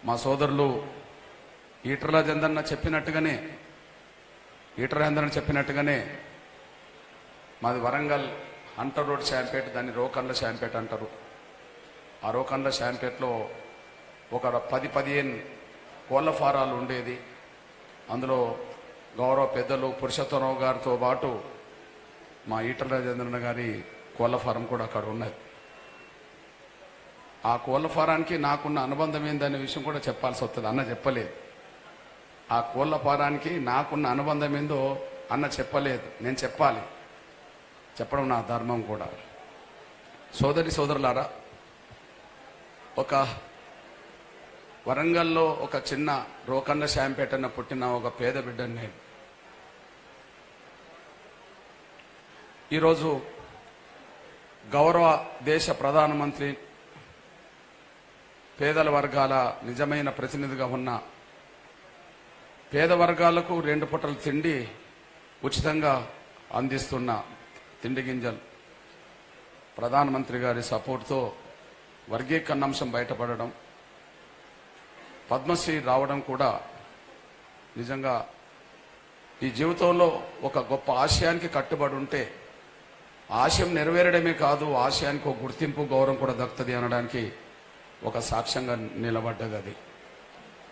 మా సోదరులు ఈటల రాజేందర్ చెప్పినట్టుగానే మాది వరంగల్ హంటర్ రోడ్ షాంపేట్, దాన్ని రోకన్ల షాంపేట్ అంటారు. ఆ రోకన్ల షాంపేట్లో ఒక 10-15 కోళ్ల ఫారాలు ఉండేది. అందులో గౌరవ పెద్దలు పురుషోత్తమరావు గారితో పాటు మా ఈటల రాజేంద్రన్న గారి కోళ్ల ఫారం కూడా అక్కడ ఉన్నది. ఆ కోళ్ల ఫారానికి నాకున్న అనుబంధం ఏందనే విషయం కూడా చెప్పాల్సి వస్తుంది. అన్న చెప్పలేదు. ఆ కోళ్ల ఫారానికి నాకున్న అనుబంధం ఏందో అన్న చెప్పలేదు. నేను చెప్పాలి, చెప్పడం నా ధర్మం కూడా. సోదరులారా, ఒక వరంగల్లో ఒక చిన్న రోకన్న శాంపేటన్న పుట్టిన ఒక పేద బిడ్డని నేను. ఈరోజు గౌరవ దేశ ప్రధానమంత్రి, పేదల వర్గాల నిజమైన ప్రతినిధిగా ఉన్న పేద వర్గాలకు 2 పూటల తిండి ఉచితంగా అందిస్తున్న తిండి గింజలు ప్రధానమంత్రి గారి సపోర్ట్తో వర్గీకరణ అంశం బయటపడడం, పద్మశ్రీ రావడం కూడా నిజంగా ఈ జీవితంలో ఒక గొప్ప ఆశయానికి కట్టుబడి ఉంటే ఆశయం నెరవేరడమే కాదు, ఆశయానికి ఒక గుర్తింపు, గౌరవం కూడా దక్కుతుంది అనడానికి ఒక సాక్ష్యంగా నిలబడ్డది అది.